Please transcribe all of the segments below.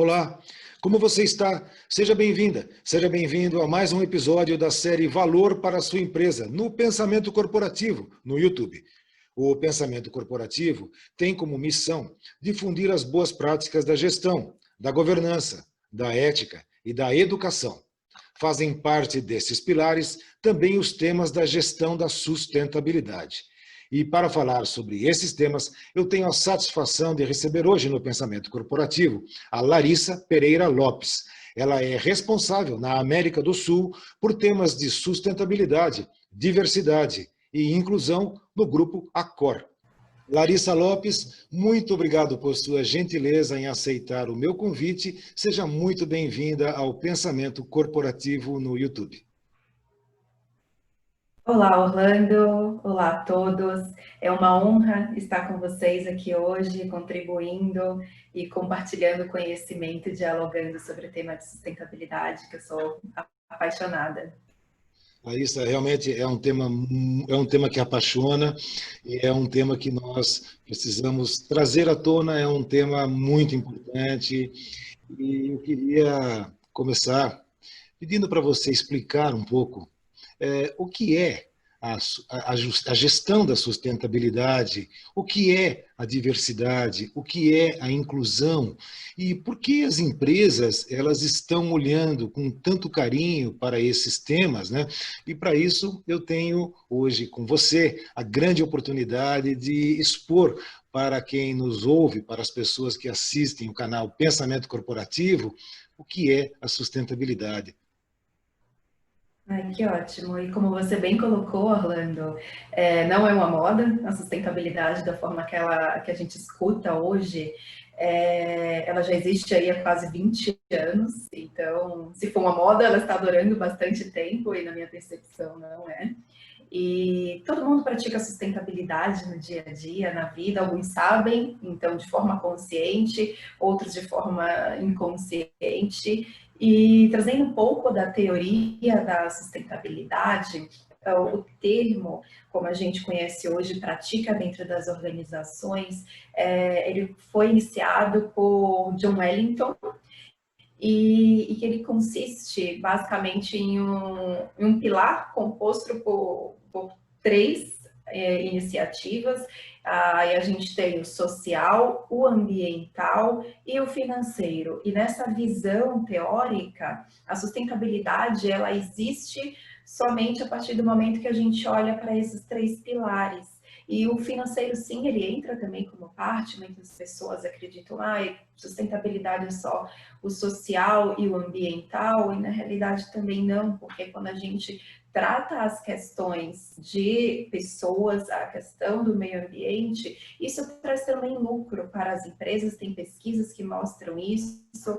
Olá, como você está? Seja bem-vinda, seja bem-vindo a mais um episódio da série Valor para a sua empresa, no Pensamento Corporativo, no YouTube. O Pensamento Corporativo tem como missão difundir as boas práticas da gestão, da governança, da ética e da educação. Fazem parte desses pilares também os temas da gestão da sustentabilidade. E para falar sobre esses temas, eu tenho a satisfação de receber hoje no Pensamento Corporativo a Larissa Pereira Lopes. Ela é responsável na América do Sul por temas de sustentabilidade, diversidade e inclusão no grupo Accor. Larissa Lopes, muito obrigado por sua gentileza em aceitar o meu convite. Seja muito bem-vinda ao Pensamento Corporativo no YouTube. Olá, Orlando. Olá a todos. É uma honra estar com vocês aqui hoje, contribuindo e compartilhando conhecimento, dialogando sobre o tema de sustentabilidade, que eu sou apaixonada. Larissa, realmente é um tema que apaixona e é um tema que nós precisamos trazer à tona, é um tema muito importante e eu queria começar pedindo para você explicar um pouco o que é a gestão da sustentabilidade, o que é a diversidade, o que é a inclusão e por que as empresas elas estão olhando com tanto carinho para esses temas, né? E para isso eu tenho hoje com você a grande oportunidade de expor para quem nos ouve, para as pessoas que assistem o canal Pensamento Corporativo, o que é a sustentabilidade. Ai, que ótimo. E como você bem colocou, Orlando, não é uma moda a sustentabilidade da forma que a gente escuta hoje. Ela já existe aí há quase 20 anos, então, se for uma moda, ela está durando bastante tempo e, na minha percepção, não é. E todo mundo pratica sustentabilidade no dia a dia, na vida, alguns sabem, então, de forma consciente, outros de forma inconsciente. E trazendo um pouco da teoria da sustentabilidade, o termo, como a gente conhece hoje, pratica dentro das organizações, ele foi iniciado por John Wellington, e que ele consiste basicamente em um pilar composto por três iniciativas. Aí a gente tem o social, o ambiental e o financeiro. E nessa visão teórica, a sustentabilidade ela existe somente a partir do momento que a gente olha para esses três pilares. E o financeiro, sim, ele entra também como parte. Muitas pessoas acreditam, sustentabilidade é só o social e o ambiental, e na realidade também não, porque quando a gente trata as questões de pessoas, a questão do meio ambiente, isso traz também lucro para as empresas, tem pesquisas que mostram isso,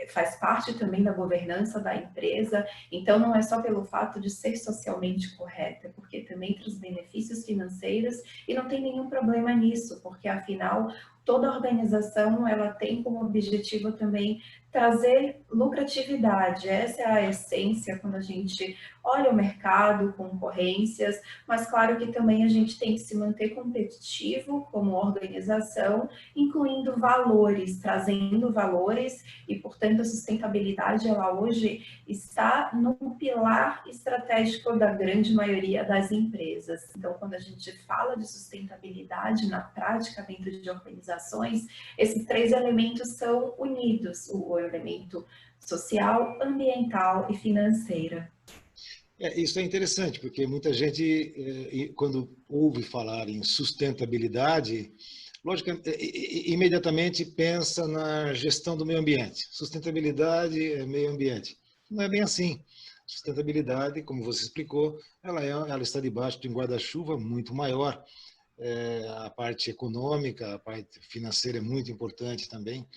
faz parte também da governança da empresa, então não é só pelo fato de ser socialmente correta, porque também traz benefícios financeiros e não tem nenhum problema nisso, porque afinal toda organização ela tem como objetivo também trazer lucratividade. Essa é a essência quando a gente olha o mercado, concorrências, mas claro que também a gente tem que se manter competitivo como organização, incluindo valores, trazendo valores e, portanto, a sustentabilidade ela hoje está no pilar estratégico da grande maioria das empresas. Então, quando a gente fala de sustentabilidade na prática dentro de organizações, esses três elementos são unidos, o elemento social, ambiental e financeiro. Isso é interessante, porque muita gente, quando ouve falar em sustentabilidade, logicamente, imediatamente pensa na gestão do meio ambiente. Sustentabilidade é meio ambiente. Não é bem assim. Sustentabilidade, como você explicou, ela está debaixo de um guarda-chuva muito maior. A parte econômica, a parte financeira é muito importante também.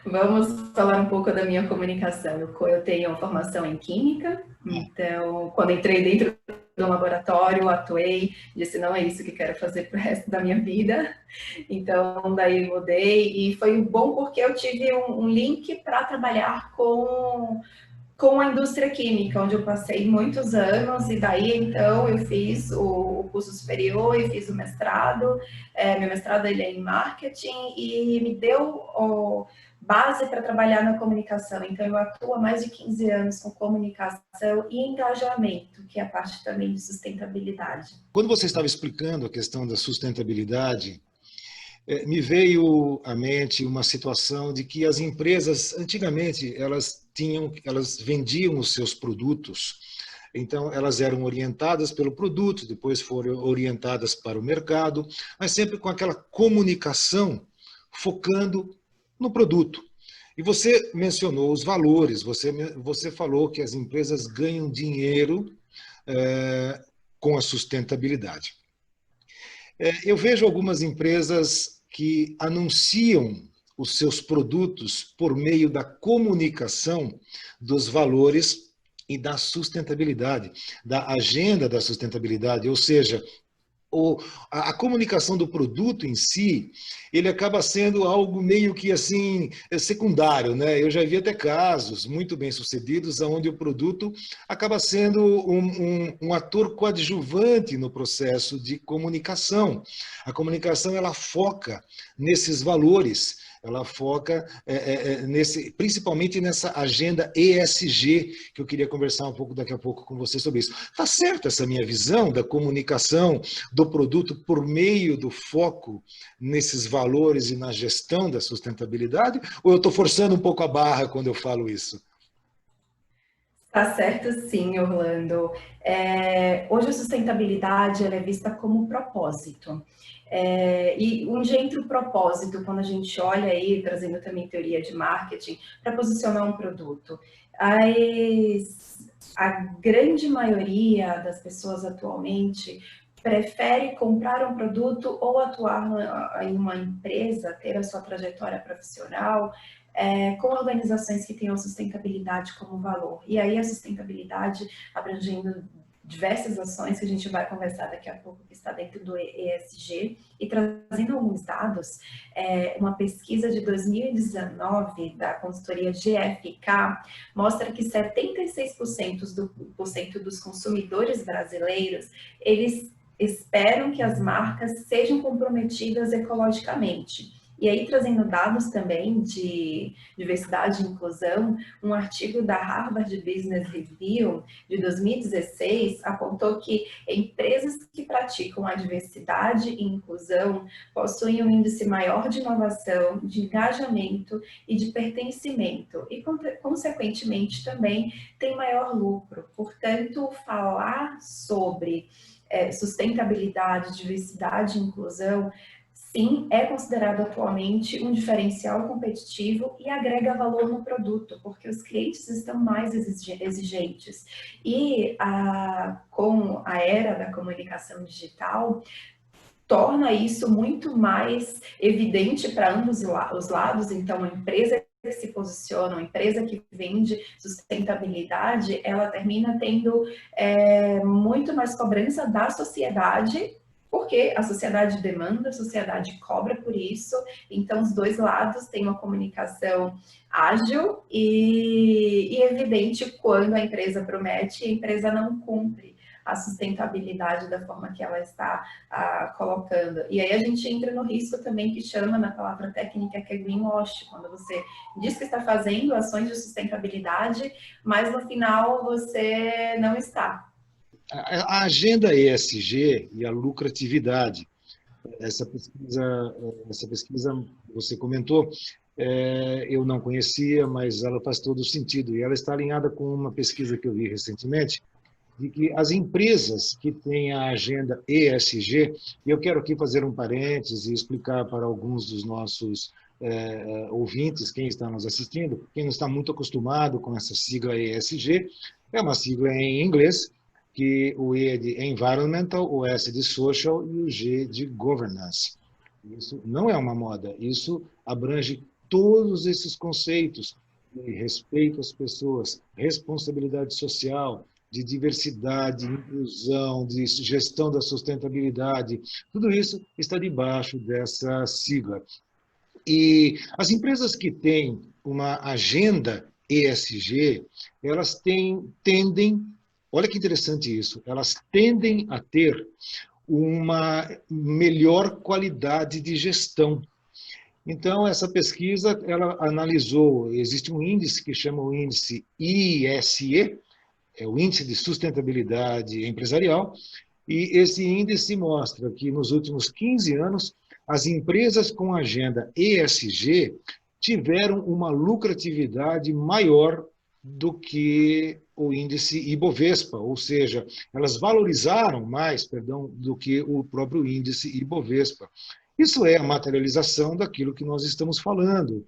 Vamos falar um pouco da minha comunicação. Eu tenho formação em Química, então, quando entrei dentro do laboratório, atuei, disse, não é isso que quero fazer para o resto da minha vida. Então, daí mudei, e foi bom porque eu tive um link para trabalhar com com a indústria química, onde eu passei muitos anos, e daí então eu fiz o curso superior e fiz o mestrado. Meu mestrado ele é em marketing e me deu base para trabalhar na comunicação. Então eu atuo há mais de 15 anos com comunicação e engajamento, que é a parte também de sustentabilidade. Quando você estava explicando a questão da sustentabilidade, me veio à mente uma situação de que as empresas, antigamente, elas vendiam os seus produtos, então elas eram orientadas pelo produto, depois foram orientadas para o mercado, mas sempre com aquela comunicação focando no produto. E você mencionou os valores, você falou que as empresas ganham dinheiro com a sustentabilidade. Eu vejo algumas empresas que anunciam os seus produtos por meio da comunicação dos valores e da sustentabilidade, da agenda da sustentabilidade, ou seja, a comunicação do produto em si, ele acaba sendo algo meio que assim secundário, né? Eu já vi até casos muito bem sucedidos onde o produto acaba sendo um ator coadjuvante no processo de comunicação. A comunicação ela foca nesses valores, ela foca principalmente nessa agenda ESG, que eu queria conversar um pouco daqui a pouco com você sobre isso. Está certa essa minha visão da comunicação do produto por meio do foco nesses valores e na gestão da sustentabilidade? Ou eu estou forçando um pouco a barra quando eu falo isso? Tá certo, sim, Orlando. Hoje a sustentabilidade ela é vista como propósito. E onde entra o propósito, quando a gente olha aí, trazendo também teoria de marketing, para posicionar um produto. A grande maioria das pessoas atualmente prefere comprar um produto ou atuar em uma empresa, ter a sua trajetória profissional, com organizações que tenham sustentabilidade como valor. E aí a sustentabilidade abrangendo diversas ações que a gente vai conversar daqui a pouco, que está dentro do ESG, e trazendo alguns dados, uma pesquisa de 2019 da consultoria GFK mostra que 76% dos consumidores brasileiros, eles esperam que as marcas sejam comprometidas ecologicamente. E aí, trazendo dados também de diversidade e inclusão, um artigo da Harvard Business Review de 2016 apontou que empresas que praticam a diversidade e inclusão possuem um índice maior de inovação, de engajamento e de pertencimento, e, consequentemente, também tem maior lucro. Portanto, falar sobre sustentabilidade, diversidade e inclusão, sim, é considerado atualmente um diferencial competitivo e agrega valor no produto, porque os clientes estão mais exigentes. E com a era da comunicação digital, torna isso muito mais evidente para ambos os lados. Então, a empresa que se posiciona, uma empresa que vende sustentabilidade, ela termina tendo muito mais cobrança da sociedade, porque a sociedade demanda, a sociedade cobra por isso. Então, os dois lados têm uma comunicação ágil e evidente quando a empresa promete e a empresa não cumpre a sustentabilidade da forma que ela está colocando. E aí a gente entra no risco também que chama na palavra técnica, que é greenwash, quando você diz que está fazendo ações de sustentabilidade, mas no final você não está. A agenda ESG e a lucratividade, essa pesquisa você comentou, eu não conhecia, mas ela faz todo sentido. E ela está alinhada com uma pesquisa que eu vi recentemente, de que as empresas que têm a agenda ESG, e eu quero aqui fazer um parênteses e explicar para alguns dos nossos ouvintes, quem está nos assistindo, quem não está muito acostumado com essa sigla ESG, é uma sigla em inglês, que o E é de Environmental, o S de Social e o G de Governance. Isso não é uma moda, isso abrange todos esses conceitos de respeito às pessoas, responsabilidade social, de diversidade, inclusão, de gestão da sustentabilidade, tudo isso está debaixo dessa sigla. E as empresas que têm uma agenda ESG, elas tendem, olha que interessante isso, elas tendem a ter uma melhor qualidade de gestão. Então, essa pesquisa, ela analisou, existe um índice que chama o índice ISE, é o Índice de Sustentabilidade Empresarial, e esse índice mostra que nos últimos 15 anos, as empresas com agenda ESG tiveram uma lucratividade maior do que o índice Ibovespa, ou seja, elas valorizaram mais, perdão, do que o próprio índice Ibovespa. Isso é a materialização daquilo que nós estamos falando.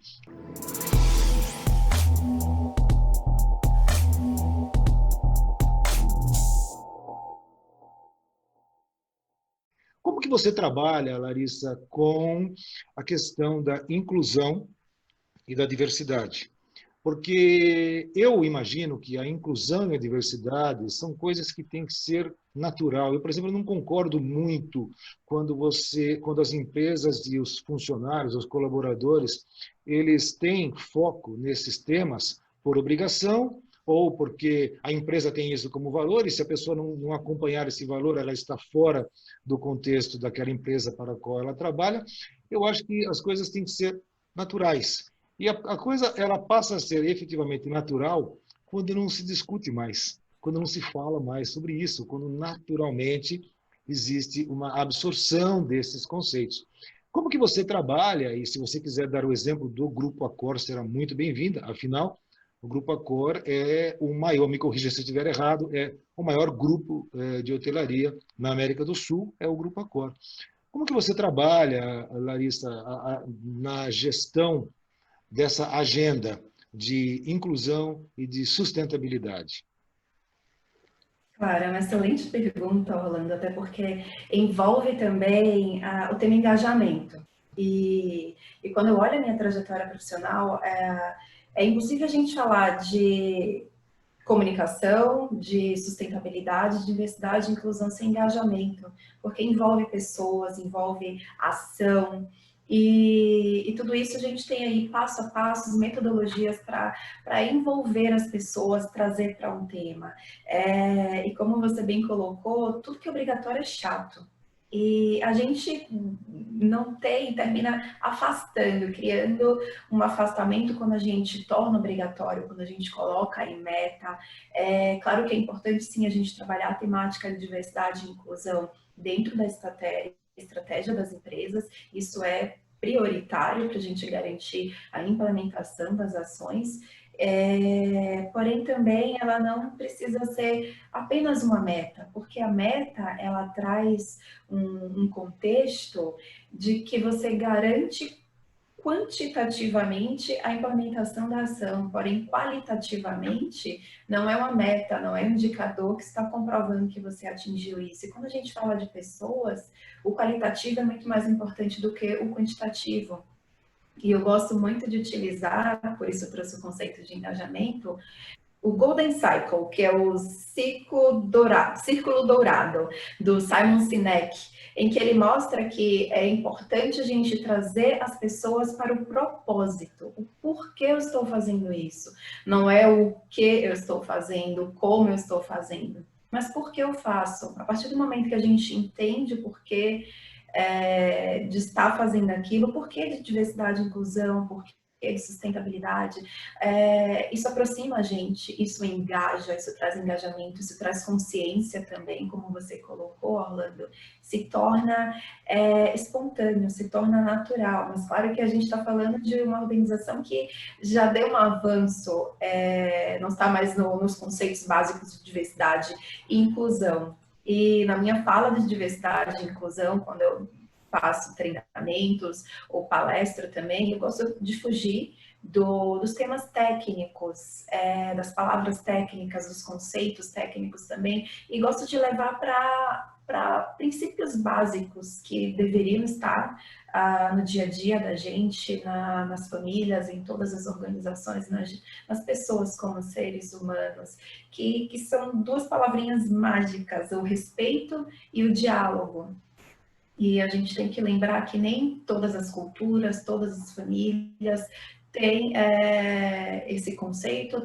Como que você trabalha, Larissa, com a questão da inclusão e da diversidade? Porque eu imagino que a inclusão e a diversidade são coisas que têm que ser natural. Eu, por exemplo, não concordo muito quando as empresas e os funcionários, os colaboradores, eles têm foco nesses temas por obrigação ou porque a empresa tem isso como valor, e se a pessoa não acompanhar esse valor, ela está fora do contexto daquela empresa para a qual ela trabalha. Eu acho que as coisas têm que ser naturais. E a coisa ela passa a ser efetivamente natural quando não se discute mais, quando não se fala mais sobre isso, quando naturalmente existe uma absorção desses conceitos. Como que você trabalha, e se você quiser dar o exemplo do Grupo Accor, será muito bem-vinda, afinal, o Grupo Accor é o maior, me corrija se eu estiver errado, é o maior grupo de hotelaria na América do Sul, é o Grupo Accor. Como que você trabalha, Larissa, na gestão dessa agenda de inclusão e de sustentabilidade? Claro, é uma excelente pergunta, Orlando, até porque envolve também o tema engajamento. E quando eu olho a minha trajetória profissional, é impossível a gente falar de comunicação, de sustentabilidade, de diversidade e inclusão sem engajamento, porque envolve pessoas, envolve ação, e tudo isso a gente tem aí passo a passo, metodologias para envolver as pessoas, trazer para um tema. E como você bem colocou, tudo que é obrigatório é chato. E a gente não tem, termina afastando, criando um afastamento quando a gente torna obrigatório, quando a gente coloca em meta. É claro que é importante sim a gente trabalhar a temática de diversidade e inclusão dentro da estratégia das empresas, isso é prioritário para a gente garantir a implementação das ações, porém também ela não precisa ser apenas uma meta, porque a meta ela traz um contexto de que você garante quantitativamente a implementação da ação, porém qualitativamente não é uma meta, não é um indicador que está comprovando que você atingiu isso. E quando a gente fala de pessoas, o qualitativo é muito mais importante do que o quantitativo. E eu gosto muito de utilizar, por isso eu trouxe o conceito de engajamento, o Golden Cycle, que é o círculo dourado do Simon Sinek, em que ele mostra que é importante a gente trazer as pessoas para o propósito, o porquê eu estou fazendo isso. Não é o que eu estou fazendo, como eu estou fazendo, mas por que eu faço. A partir do momento que a gente entende o porquê de estar fazendo aquilo, porquê de diversidade e inclusão, porquê de sustentabilidade, isso aproxima a gente, isso engaja, isso traz engajamento, isso traz consciência também, como você colocou, Orlando, se torna espontâneo, se torna natural, mas claro que a gente está falando de uma organização que já deu um avanço, não está mais nos conceitos básicos de diversidade e inclusão. E na minha fala de diversidade e inclusão, quando eu faço treinamentos ou palestra também, eu gosto de fugir dos temas técnicos, das palavras técnicas, dos conceitos técnicos também, e gosto de levar para princípios básicos que deveriam estar no dia a dia da gente, nas famílias, em todas as organizações, nas pessoas como seres humanos, que são duas palavrinhas mágicas, o respeito e o diálogo. E a gente tem que lembrar que nem todas as culturas, todas as famílias tem esse conceito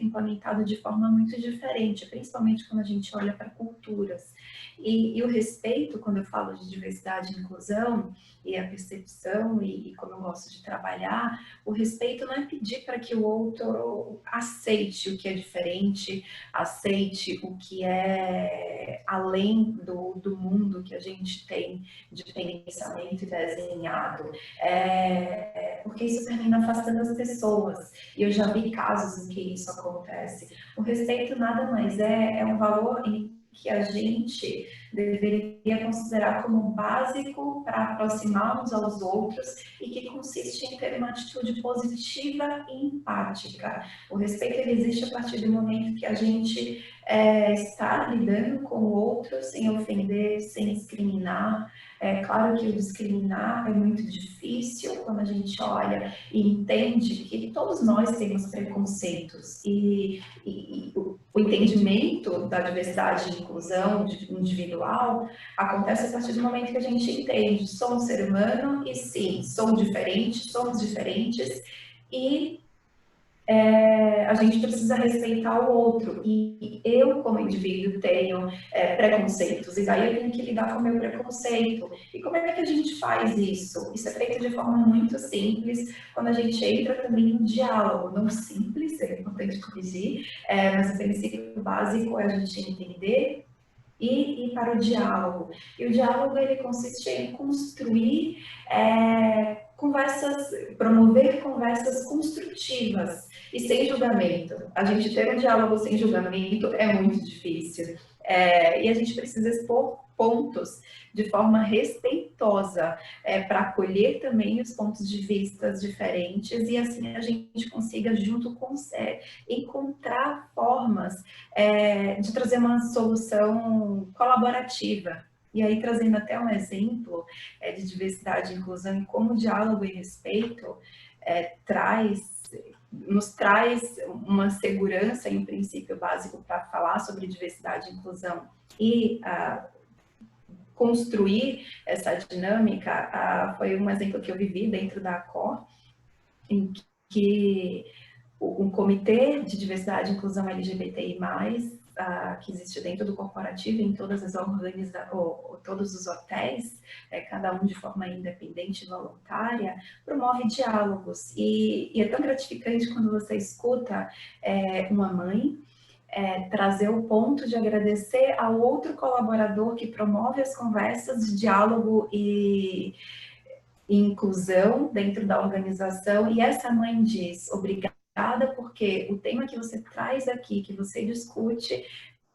implementado de forma muito diferente, principalmente quando a gente olha para culturas. E o respeito, quando eu falo de diversidade e inclusão, e a percepção, e como eu gosto de trabalhar, o respeito não é pedir para que o outro aceite o que é diferente, aceite o que é além do mundo que a gente tem de pensamento e desenhado. Porque isso termina afastando as pessoas. E eu já vi casos em que isso acontece. O respeito nada mais é um valor em que a gente deveria considerar como básico para aproximar-nos aos outros e que consiste em ter uma atitude positiva e empática. O respeito ele existe a partir do momento que a gente está lidando com o outro sem ofender, sem discriminar. É claro que o discriminar é muito difícil quando a gente olha e entende que todos nós temos preconceitos e o entendimento da diversidade e inclusão individual acontece a partir do momento que a gente entende, sou um ser humano e sim, sou diferente, somos diferentes e a gente precisa respeitar o outro. E eu, como indivíduo, tenho preconceitos, e daí eu tenho que lidar com o meu preconceito. E como é que a gente faz isso? Isso é feito de forma muito simples, quando a gente entra também no diálogo. Não simples, é importante corrigir, mas o princípio básico é a gente entender e ir para o diálogo. E o diálogo, ele consiste em construir promover conversas construtivas e sem julgamento. A gente ter um diálogo sem julgamento é muito difícil. E a gente precisa expor pontos de forma respeitosa para acolher também os pontos de vista diferentes e assim a gente consiga junto com encontrar formas de trazer uma solução colaborativa. E aí, trazendo até um exemplo de diversidade e inclusão e como o diálogo e respeito nos traz uma segurança e um princípio básico para falar sobre diversidade e inclusão e construir essa dinâmica, foi um exemplo que eu vivi dentro da ACOR, em que um comitê de diversidade e inclusão LGBTI+, que existe dentro do corporativo, em todas as todos os hotéis, cada um de forma independente e voluntária, promove diálogos. E é tão gratificante quando você escuta uma mãe trazer o ponto de agradecer ao outro colaborador que promove as conversas de diálogo e inclusão dentro da organização, e essa mãe diz, obrigada porque o tema que você traz aqui, que você discute,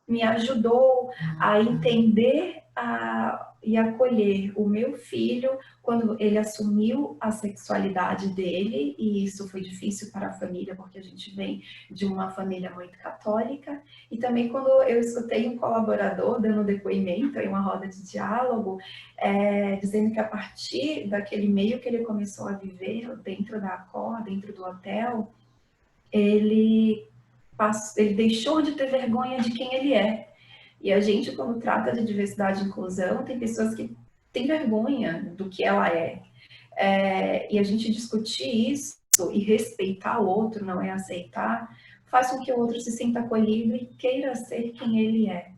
me ajudou a entender e acolher o meu filho quando ele assumiu a sexualidade dele, e isso foi difícil para a família, porque a gente vem de uma família muito católica, e também quando eu escutei um colaborador dando depoimento em uma roda de diálogo, dizendo que a partir daquele meio que ele começou a viver dentro da ACOR, dentro do hotel, ele deixou de ter vergonha de quem ele é. E a gente, quando trata de diversidade e inclusão, tem pessoas que têm vergonha do que ela é. E a gente discutir isso e respeitar o outro, não é aceitar, faz com que o outro se sinta acolhido e queira ser quem ele é.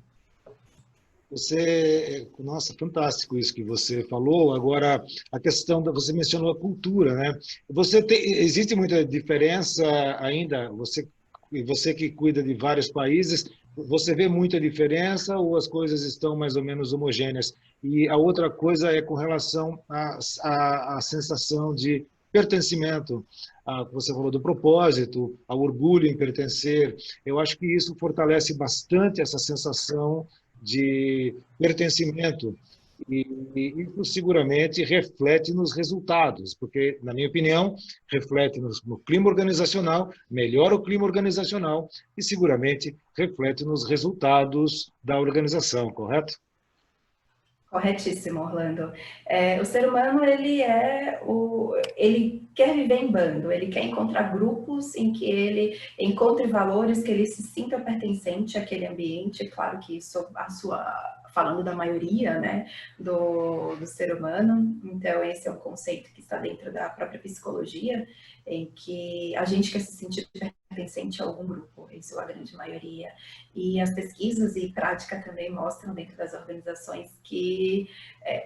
Nossa, fantástico isso que você falou. Agora, a questão você mencionou a cultura, né? Existe muita diferença ainda? Você que cuida de vários países, você vê muita diferença ou as coisas estão mais ou menos homogêneas? E a outra coisa é com relação à sensação de pertencimento. Você falou do propósito, ao orgulho em pertencer. Eu acho que isso fortalece bastante essa sensação de pertencimento e isso seguramente reflete nos resultados, porque, na minha opinião, reflete no clima organizacional, melhora o clima organizacional e seguramente reflete nos resultados da organização, correto? Corretíssimo, Orlando. O ser humano, ele quer viver em bando, ele quer encontrar grupos em que ele encontre valores, que ele se sinta pertencente àquele ambiente. Claro que isso, a sua falando da maioria, né, do ser humano. Então, esse é um conceito que está dentro da própria psicologia, em que a gente quer se sentir pertencente a algum grupo, em sua grande maioria. E as pesquisas e prática também mostram dentro das organizações que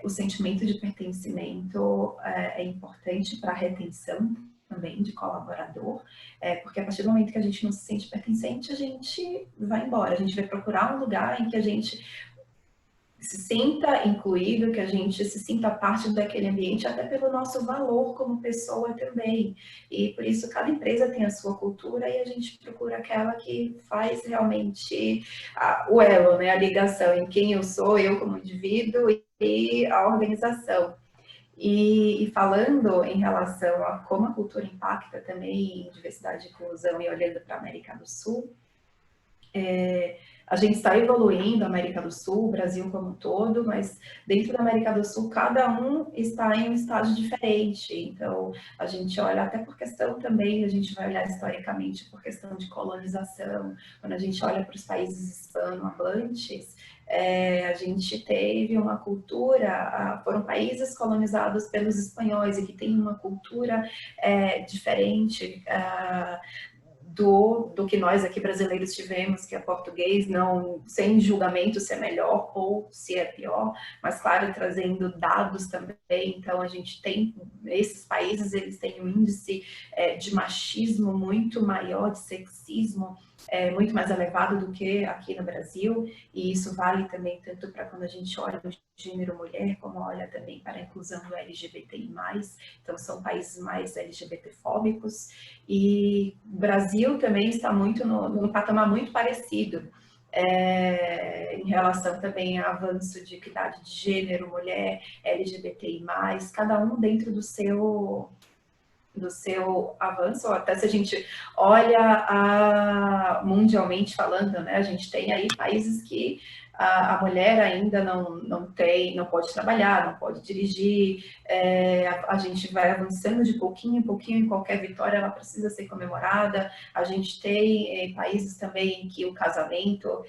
o sentimento de pertencimento é importante para a retenção também de colaborador, porque a partir do momento que a gente não se sente pertencente, a gente vai embora, a gente vai procurar um lugar em que a gente se sinta incluído, que a gente se sinta parte daquele ambiente, até pelo nosso valor como pessoa também. E por isso cada empresa tem a sua cultura e a gente procura aquela que faz realmente o elo, né, a ligação em quem eu sou, eu como indivíduo e a organização. E falando em relação a como a cultura impacta também em diversidade e inclusão e olhando para a América do Sul, a gente está evoluindo, a América do Sul, o Brasil como um todo, mas dentro da América do Sul, cada um está em um estágio diferente. Então, a gente olha até por questão também, a gente vai olhar historicamente por questão de colonização. Quando a gente olha para os países hispanohablantes, a gente teve uma cultura, foram países colonizados pelos espanhóis e que tem uma cultura diferente, do que nós aqui brasileiros tivemos, que é português, não sem julgamento se é melhor ou se é pior, mas claro, trazendo dados também. Então a gente tem, esses países, eles têm um índice de machismo muito maior, de sexismo muito mais elevado do que aqui no Brasil, e isso vale também tanto para quando a gente olha no gênero mulher, como olha também para a inclusão do LGBTI+, então são países mais LGBT-fóbicos, e o Brasil também está muito num patamar muito parecido, em relação também ao avanço de equidade de gênero, mulher, LGBTI+, cada um dentro do seu avanço, ou até se a gente olha mundialmente falando, né, a gente tem aí países que a mulher ainda não pode trabalhar, não pode dirigir, a gente vai avançando de pouquinho em pouquinho, em qualquer vitória ela precisa ser comemorada. A gente tem países também em que o casamento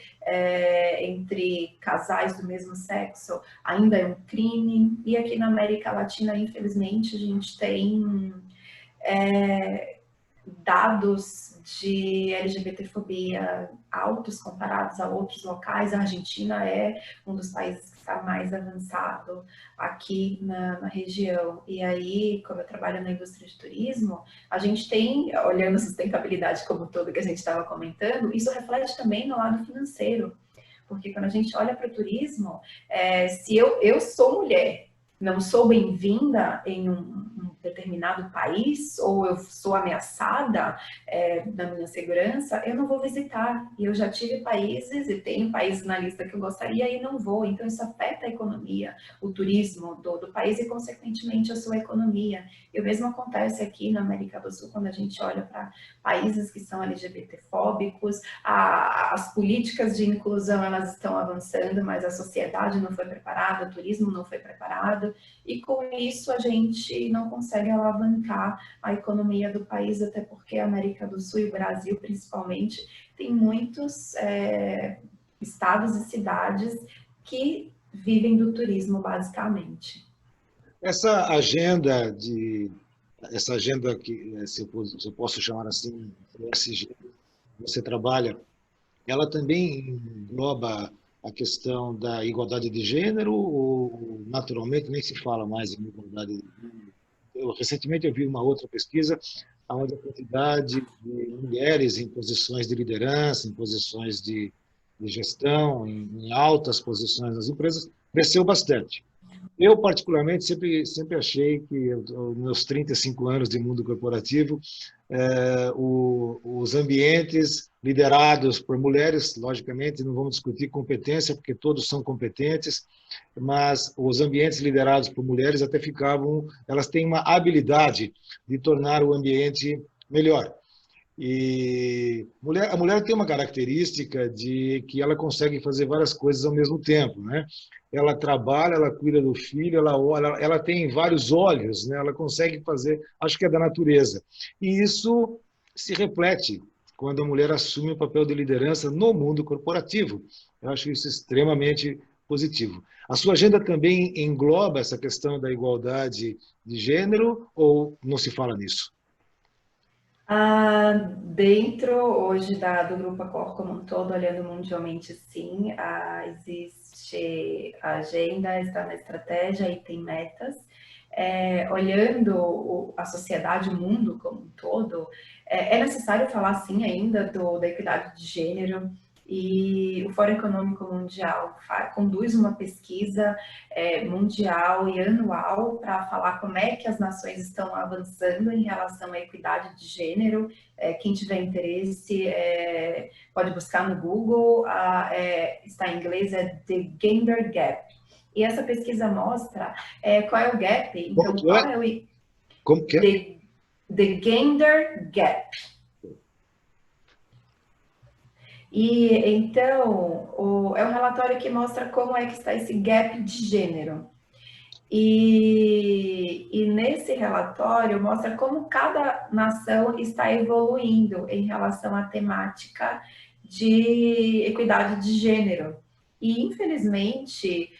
entre casais do mesmo sexo ainda é um crime, e aqui na América Latina, infelizmente, a gente tem dados de LGBTfobia altos comparados a outros locais. A Argentina é um dos países que está mais avançado aqui na região. E aí, como eu trabalho na indústria de turismo, a gente tem, olhando a sustentabilidade como todo que a gente estava comentando, isso reflete também no lado financeiro. Porque quando a gente olha para o turismo, se eu sou mulher, não sou bem-vinda em um determinado país, ou eu sou ameaçada na minha segurança, eu não vou visitar. E eu já tive países, e tenho países na lista que eu gostaria e não vou. Então, isso afeta a economia, o turismo do país e, consequentemente, a sua economia. E o mesmo acontece aqui na América do Sul, quando a gente olha para países que são LGBT-fóbicos, as políticas de inclusão, elas estão avançando, mas a sociedade não foi preparada, o turismo não foi preparado, e com isso a gente não consegue alavancar a economia do país, até porque a América do Sul e o Brasil, principalmente, tem muitos estados e cidades que vivem do turismo, basicamente. Essa agenda que, se eu posso chamar assim, ESG, você trabalha, ela também engloba a questão da igualdade de gênero, ou naturalmente nem se fala mais em igualdade de gênero? Recentemente eu vi uma outra pesquisa onde a quantidade de mulheres em posições de liderança, em posições de gestão, em altas posições nas empresas, cresceu bastante. Eu, particularmente, sempre achei que, nos meus 35 anos de mundo corporativo, os ambientes liderados por mulheres, logicamente, não vamos discutir competência, porque todos são competentes, mas os ambientes liderados por mulheres até elas têm uma habilidade de tornar o ambiente melhor. E a mulher tem uma característica de que ela consegue fazer várias coisas ao mesmo tempo, né? Ela trabalha, ela cuida do filho, ela olha, ela tem vários olhos, né? Ela consegue fazer, acho que é da natureza. E isso se reflete quando a mulher assume o papel de liderança no mundo corporativo. Eu acho isso extremamente positivo. A sua agenda também engloba essa questão da igualdade de gênero ou não se fala nisso? Dentro hoje do Grupo Accor como um todo, olhando mundialmente, sim, existe a agenda, está na estratégia e tem metas. Olhando a sociedade, o mundo como um todo, é necessário falar, sim, ainda da equidade de gênero, e o Fórum Econômico Mundial conduz uma pesquisa mundial e anual para falar como é que as nações estão avançando em relação à equidade de gênero. Quem tiver interesse pode buscar no Google, está em inglês, The Gender Gap. E essa pesquisa mostra qual é o gap, então qual é o... Como que é? The Gender Gap. E então, é um relatório que mostra como é que está esse gap de gênero. E nesse relatório mostra como cada nação está evoluindo em relação à temática de equidade de gênero. E, infelizmente,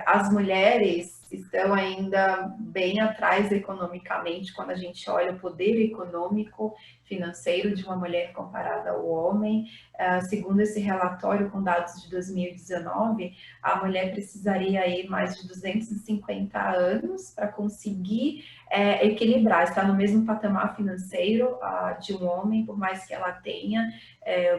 as mulheres estão ainda bem atrás economicamente quando a gente olha o poder econômico, financeiro de uma mulher comparada ao homem. Segundo esse relatório com dados de 2019, a mulher precisaria aí mais de 250 anos para conseguir equilibrar, estar no mesmo patamar financeiro de um homem, por mais que ela tenha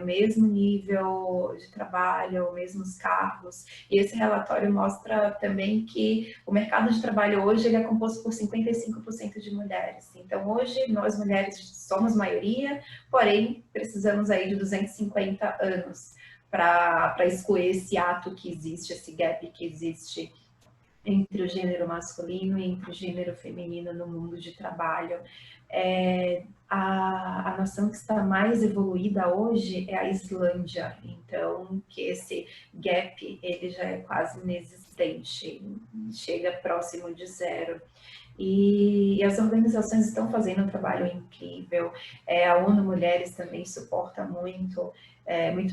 o mesmo nível de trabalho, os mesmos cargos. E esse relatório mostra também que o mercado de trabalho hoje ele é composto por 55% de mulheres. Então, hoje, nós mulheres somos maioria, porém, precisamos aí de 250 anos para excluir esse ato que existe, esse gap que existe entre o gênero masculino e entre o gênero feminino no mundo de trabalho. A nação que está mais evoluída hoje é a Islândia, então que esse gap ele já é quase inexistente, chega próximo de zero. E as organizações estão fazendo um trabalho incrível. A ONU Mulheres também suporta muito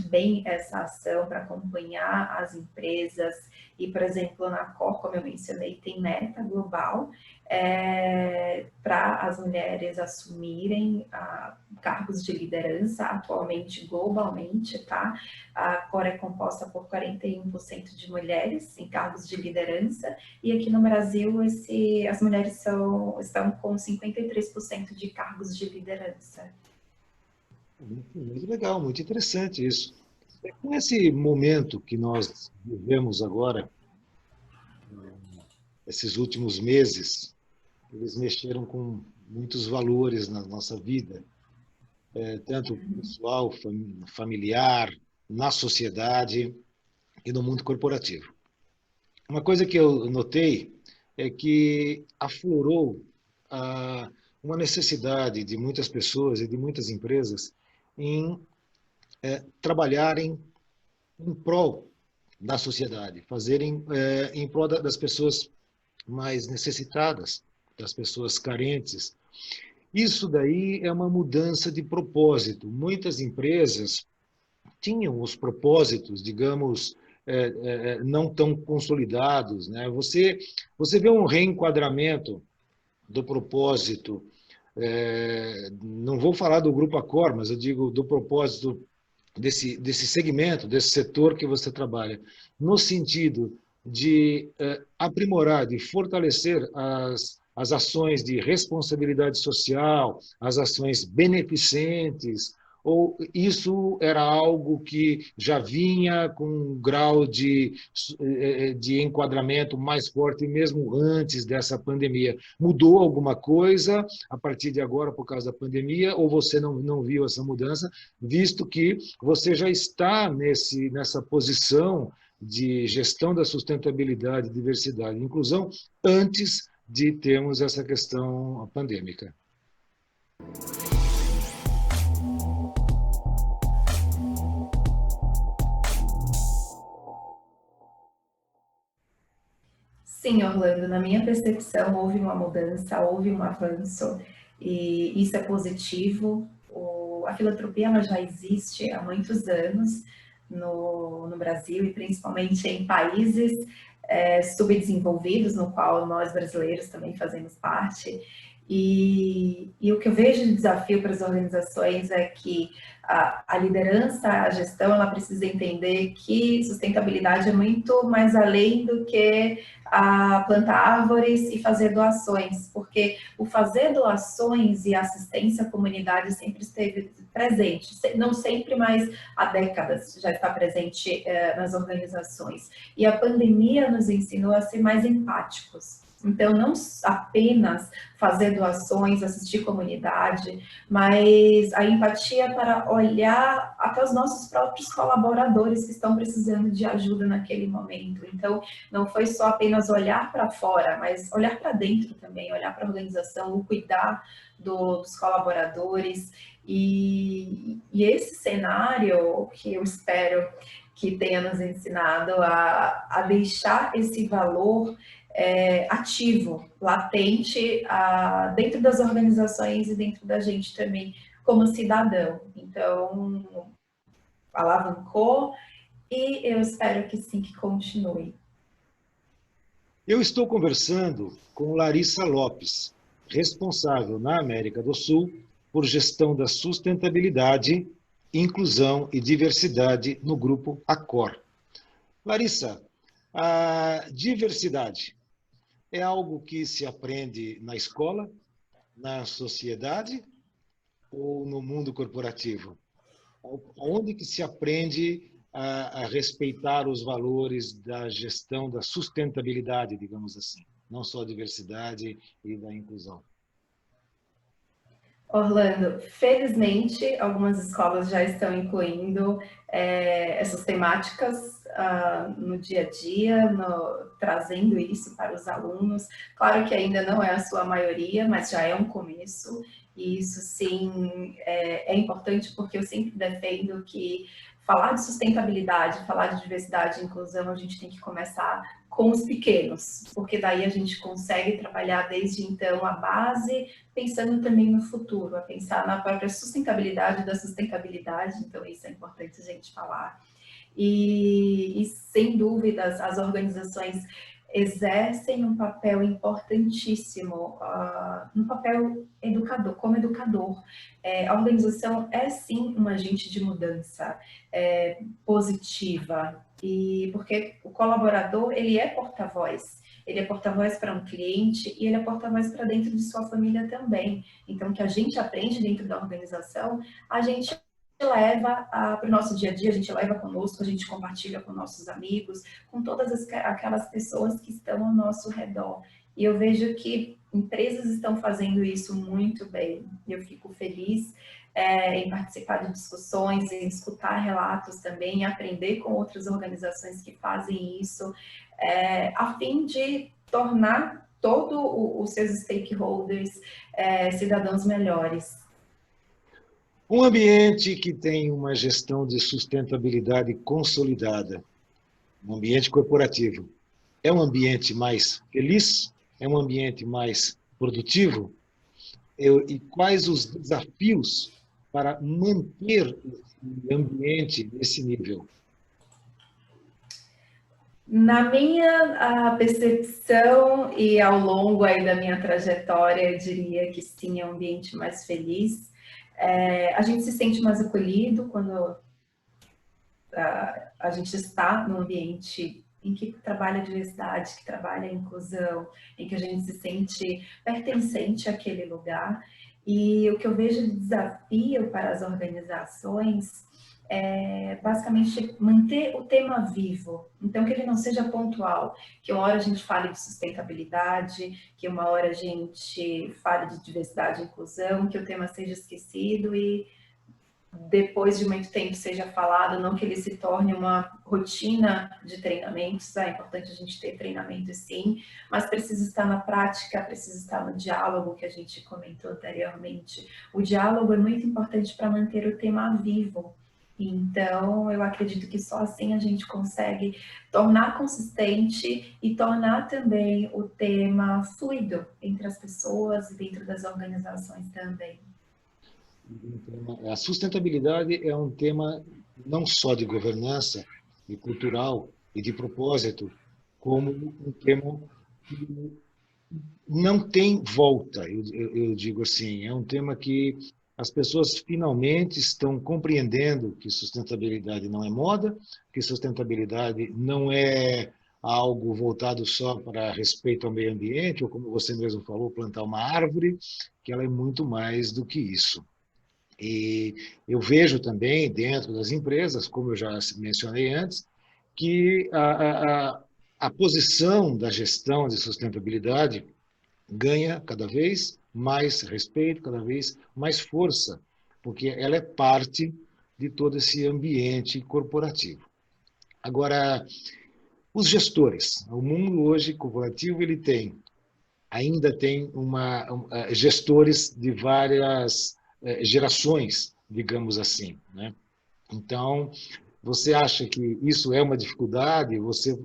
bem essa ação para acompanhar as empresas. E, por exemplo, na Accor, como eu mencionei, tem meta global para as mulheres assumirem cargos de liderança atualmente, globalmente, tá? A Accor é composta por 41% de mulheres em cargos de liderança, e aqui no Brasil as mulheres estão com 53% de cargos de liderança. Muito legal, muito interessante isso. Com esse momento que nós vivemos agora, esses últimos meses, eles mexeram com muitos valores na nossa vida, tanto pessoal, familiar, na sociedade e no mundo corporativo. Uma coisa que eu notei é que aflorou uma necessidade de muitas pessoas e de muitas empresas em trabalharem em prol da sociedade, fazerem em prol das pessoas mais necessitadas, das pessoas carentes. Isso daí é uma mudança de propósito. Muitas empresas tinham os propósitos, digamos, não tão consolidados, né? Você vê um reenquadramento do propósito, não vou falar do Grupo Accor, mas eu digo do propósito desse segmento, desse setor que você trabalha, no sentido de aprimorar, de fortalecer as ações de responsabilidade social, as ações beneficentes, ou isso era algo que já vinha com um grau de enquadramento mais forte mesmo antes dessa pandemia? Mudou alguma coisa a partir de agora por causa da pandemia, ou você não viu essa mudança, visto que você já está nessa posição de gestão da sustentabilidade, diversidade e inclusão antes de termos essa questão pandêmica? Sim, Orlando, na minha percepção houve uma mudança, houve um avanço, e isso é positivo. A filantropia ela já existe há muitos anos, no Brasil e principalmente em países subdesenvolvidos, no qual nós brasileiros também fazemos parte. E o que eu vejo de desafio para as organizações é que a liderança, a gestão, ela precisa entender que sustentabilidade é muito mais além do que plantar árvores e fazer doações, porque o fazer doações e assistência à comunidade sempre esteve presente, não sempre, mas há décadas já está presente nas organizações. E a pandemia nos ensinou a ser mais empáticos. Então, não apenas fazer doações, assistir comunidade, mas a empatia para olhar até os nossos próprios colaboradores que estão precisando de ajuda naquele momento. Então, não foi só apenas olhar para fora, mas olhar para dentro também, olhar para a organização, o cuidar dos colaboradores. E esse cenário que eu espero que tenha nos ensinado a deixar esse valor ativo, latente, dentro das organizações e dentro da gente também, como cidadão. Então, alavancou e eu espero que sim, que continue. Eu estou conversando com Larissa Lopes, responsável na América do Sul por gestão da sustentabilidade, inclusão e diversidade no grupo Accor. Larissa, a diversidade é algo que se aprende na escola, na sociedade ou no mundo corporativo? Onde que se aprende a respeitar os valores da gestão da sustentabilidade, digamos assim, não só a diversidade e da inclusão? Orlando, felizmente, algumas escolas já estão incluindo essas temáticas no dia a dia, trazendo isso para os alunos. Claro que ainda não é a sua maioria, mas já é um começo. E isso, sim, é importante porque eu sempre defendo que falar de sustentabilidade, falar de diversidade e inclusão, a gente tem que começar com os pequenos, porque daí a gente consegue trabalhar desde então a base, pensando também no futuro, a pensar na própria sustentabilidade da sustentabilidade, então isso é importante a gente falar. E sem dúvidas, as organizações exercem um papel importantíssimo, um papel educador, como educador. A organização é sim um agente de mudança positiva, e porque o colaborador, ele é porta-voz. Ele é porta-voz para um cliente e ele é porta-voz para dentro de sua família também. Então, o que a gente aprende dentro da organização, a gente leva para o nosso dia a dia, a gente leva conosco, a gente compartilha com nossos amigos, com todas aquelas pessoas que estão ao nosso redor. E eu vejo que empresas estão fazendo isso muito bem. Eu fico feliz em participar de discussões, em escutar relatos também, em aprender com outras organizações que fazem isso, a fim de tornar todos os seus stakeholders cidadãos melhores. Um ambiente que tem uma gestão de sustentabilidade consolidada, um ambiente corporativo, é um ambiente mais feliz? É um ambiente mais produtivo? E quais os desafios para manter o ambiente nesse nível? Na minha percepção e ao longo aí da minha trajetória, eu diria que sim, é um ambiente mais feliz. A gente se sente mais acolhido quando a gente está num ambiente em que trabalha a diversidade, que trabalha a inclusão, em que a gente se sente pertencente àquele lugar. E o que eu vejo de desafio para as organizações é basicamente manter o tema vivo. Então, que ele não seja pontual, que uma hora a gente fale de sustentabilidade, que uma hora a gente fale de diversidade e inclusão, que o tema seja esquecido e depois de muito tempo seja falado, não que ele se torne uma rotina de treinamentos, é importante a gente ter treinamento sim, mas precisa estar na prática, precisa estar no diálogo que a gente comentou anteriormente. O diálogo é muito importante para manter o tema vivo. Então, eu acredito que só assim a gente consegue tornar consistente e tornar também o tema fluido entre as pessoas e dentro das organizações também. A sustentabilidade é um tema não só de governança e cultural e de propósito, como um tema que não tem volta, eu digo assim, é um tema que as pessoas finalmente estão compreendendo que sustentabilidade não é moda, que sustentabilidade não é algo voltado só para respeito ao meio ambiente, ou como você mesmo falou, plantar uma árvore, que ela é muito mais do que isso. E eu vejo também dentro das empresas, como eu já mencionei antes, que a posição da gestão de sustentabilidade ganha cada vez mais respeito, cada vez mais força, porque ela é parte de todo esse ambiente corporativo. Agora, os gestores, o mundo hoje corporativo ele ainda tem gestores de várias gerações, digamos assim, né? Então, você acha que isso é uma dificuldade? Você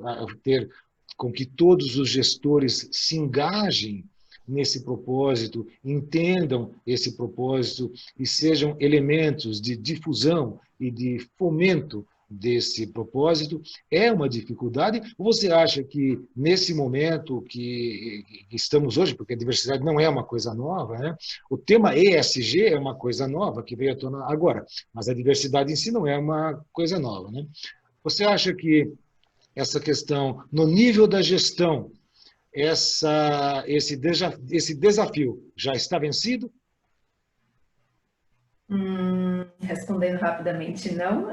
ter com que todos os gestores se engajem nesse propósito, entendam esse propósito e sejam elementos de difusão e de fomento desse propósito, é uma dificuldade? Ou você acha que nesse momento que estamos hoje, porque a diversidade não é uma coisa nova, né? O tema ESG é uma coisa nova que veio à tona agora, mas a diversidade em si não é uma coisa nova, né? Você acha que essa questão, no nível da gestão, esse desafio já está vencido? Respondendo rapidamente, não.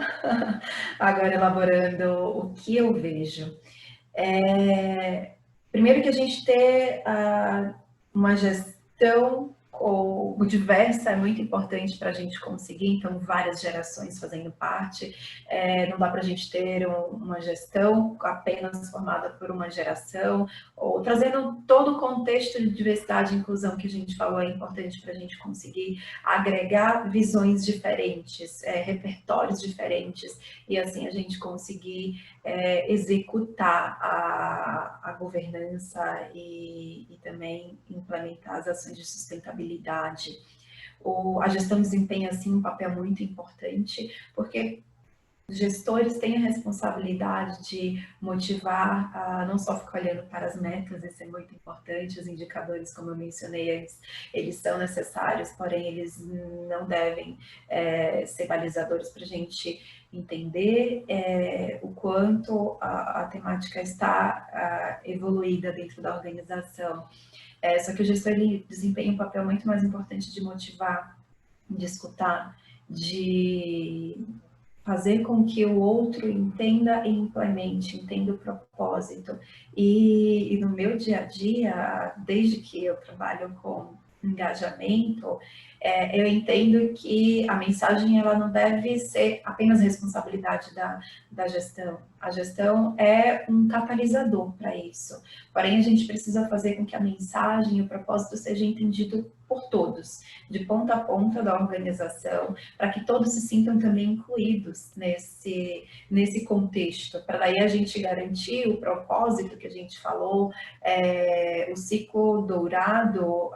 Agora, elaborando o que eu vejo. Primeiro que a gente ter uma gestão ou diversa é muito importante para a gente conseguir, então várias gerações fazendo parte, não dá para a gente ter uma gestão apenas formada por uma geração, ou trazendo todo o contexto de diversidade e inclusão que a gente falou, é importante para a gente conseguir agregar visões diferentes, repertórios diferentes, e assim a gente conseguir executar a governança e também implementar as ações de sustentabilidade. A gestão desempenha, assim, um papel muito importante, porque os gestores têm a responsabilidade de motivar, não só ficar olhando para as metas, isso é muito importante, os indicadores, como eu mencionei antes, eles são necessários, porém eles não devem ser balizadores para a gente entender o quanto a temática está evoluída dentro da organização. Só que o gestor ele desempenha um papel muito mais importante de motivar, de escutar, de fazer com que o outro entenda e implemente, entenda o propósito. E no meu dia a dia, desde que eu trabalho com engajamento, eu entendo que a mensagem ela não deve ser apenas responsabilidade da gestão. A gestão é um catalisador para isso. Porém, a gente precisa fazer com que a mensagem e o propósito seja entendido por todos, de ponta a ponta da organização, para que todos se sintam também incluídos nesse contexto, para daí a gente garantir o propósito que a gente falou, o ciclo dourado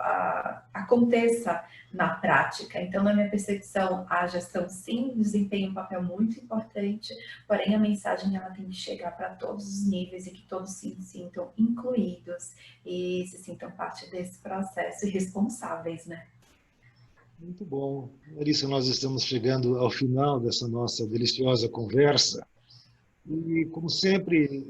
aconteça na prática. Então, na minha percepção, a gestão sim desempenha um papel muito importante, porém a mensagem ela tem que chegar para todos os níveis e que todos se sintam incluídos e se sintam parte desse processo e responsáveis, né? Muito bom. Larissa, nós estamos chegando ao final dessa nossa deliciosa conversa. E, como sempre,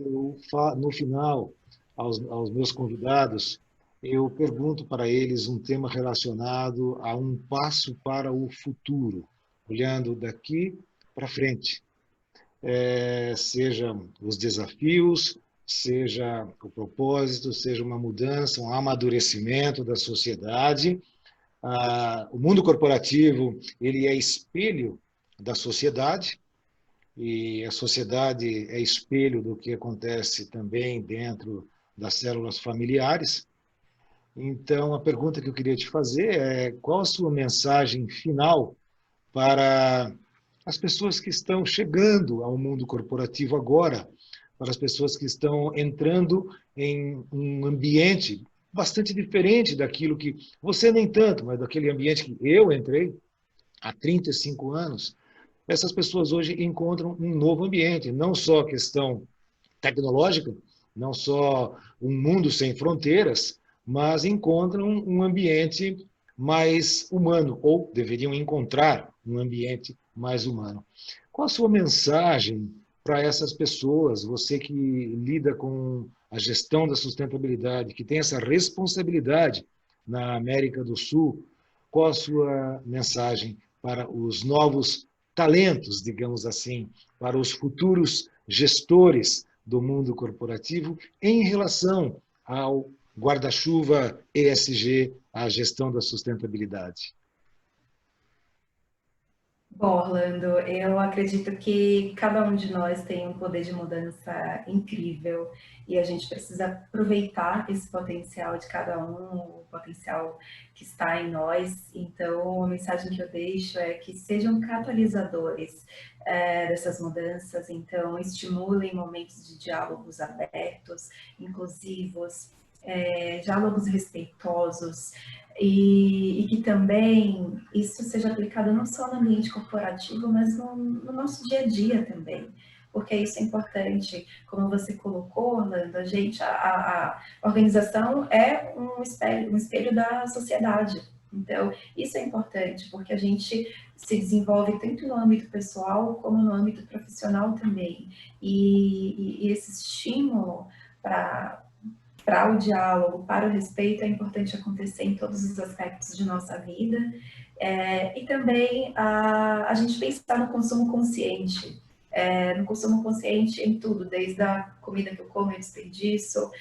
no final, aos meus convidados, eu pergunto para eles um tema relacionado a um passo para o futuro, olhando daqui para frente. Seja os desafios, seja o propósito, seja uma mudança, um amadurecimento da sociedade. O mundo corporativo ele é espelho da sociedade, e a sociedade é espelho do que acontece também dentro das células familiares. Então, a pergunta que eu queria te fazer é: qual a sua mensagem final para as pessoas que estão chegando ao mundo corporativo agora, para as pessoas que estão entrando em um ambiente bastante diferente daquilo que você nem tanto, mas daquele ambiente que eu entrei há 35 anos, essas pessoas hoje encontram um novo ambiente, não só a questão tecnológica, não só um mundo sem fronteiras, mas encontram um ambiente mais humano, ou deveriam encontrar um ambiente mais humano. Qual a sua mensagem para essas pessoas, você que lida com a gestão da sustentabilidade, que tem essa responsabilidade na América do Sul, qual a sua mensagem para os novos talentos, digamos assim, para os futuros gestores do mundo corporativo em relação ao guarda-chuva ESG, a gestão da sustentabilidade? Bom, Orlando, eu acredito que cada um de nós tem um poder de mudança incrível e a gente precisa aproveitar esse potencial de cada um, o potencial que está em nós. Então, a mensagem que eu deixo é que sejam catalisadores dessas mudanças, então estimulem momentos de diálogos abertos, inclusivos, diálogos respeitosos, e que também isso seja aplicado não só no ambiente corporativo, mas no nosso dia a dia também, porque isso é importante. Como você colocou, Orlando, a organização é um espelho da sociedade. Então, isso é importante, porque a gente se desenvolve tanto no âmbito pessoal como no âmbito profissional também. E esse estímulo para o diálogo, para o respeito, é importante acontecer em todos os aspectos de nossa vida. E também a gente pensar no consumo consciente. No consumo consciente em tudo, desde a comida que eu como e desperdício,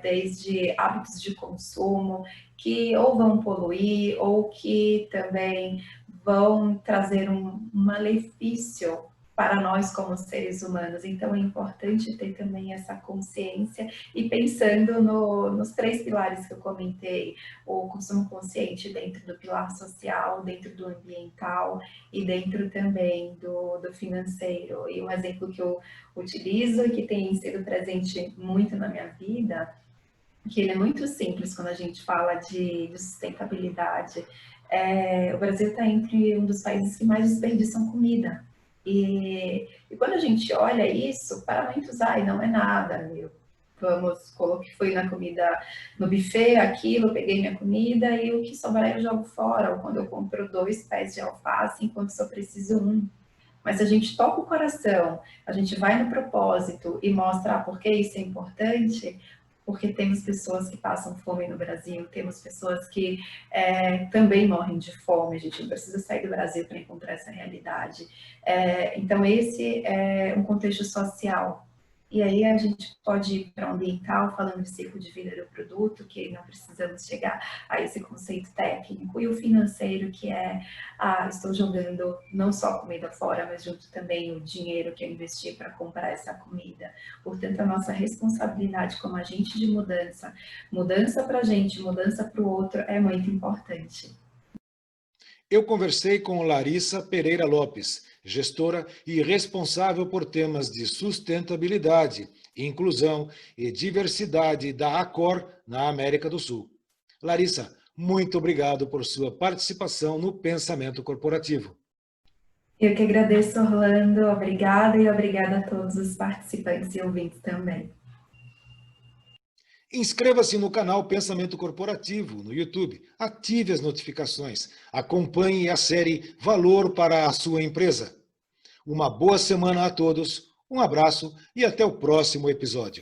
desde hábitos de consumo que ou vão poluir ou que também vão trazer um malefício para nós como seres humanos. Então é importante ter também essa consciência e pensando nos três pilares que eu comentei, o consumo consciente dentro do pilar social, dentro do ambiental e dentro também do financeiro. E um exemplo que eu utilizo e que tem sido presente muito na minha vida, que ele é muito simples quando a gente fala de sustentabilidade. O Brasil está entre um dos países que mais desperdiçam comida. E quando a gente olha isso, para muitos, ai, não é nada, coloquei, fui na comida, no buffet, aquilo, peguei minha comida e o que sobrar eu jogo fora, ou quando eu compro 2 pés de alface, enquanto só preciso um. Mas se a gente toca o coração, a gente vai no propósito e mostra por que isso é importante, porque temos pessoas que passam fome no Brasil, temos pessoas que também morrem de fome, a gente não precisa sair do Brasil para encontrar essa realidade. Então, esse é um contexto social. E aí a gente pode ir para o ambiental, falando de ciclo de vida do produto, que não precisamos chegar a esse conceito técnico, e o financeiro, que estou jogando não só comida fora, mas junto também o dinheiro que eu investi para comprar essa comida. Portanto, a nossa responsabilidade como agente de mudança, mudança para a gente, mudança para o outro, é muito importante. Eu conversei com Larissa Pereira Lopes, gestora e responsável por temas de sustentabilidade, inclusão e diversidade da Accor na América do Sul. Larissa, muito obrigado por sua participação no Pensamento Corporativo. Eu que agradeço, Orlando. Obrigada e obrigada a todos os participantes e ouvintes também. Inscreva-se no canal Pensamento Corporativo no YouTube, ative as notificações, acompanhe a série Valor para a sua empresa. Uma boa semana a todos, um abraço e até o próximo episódio.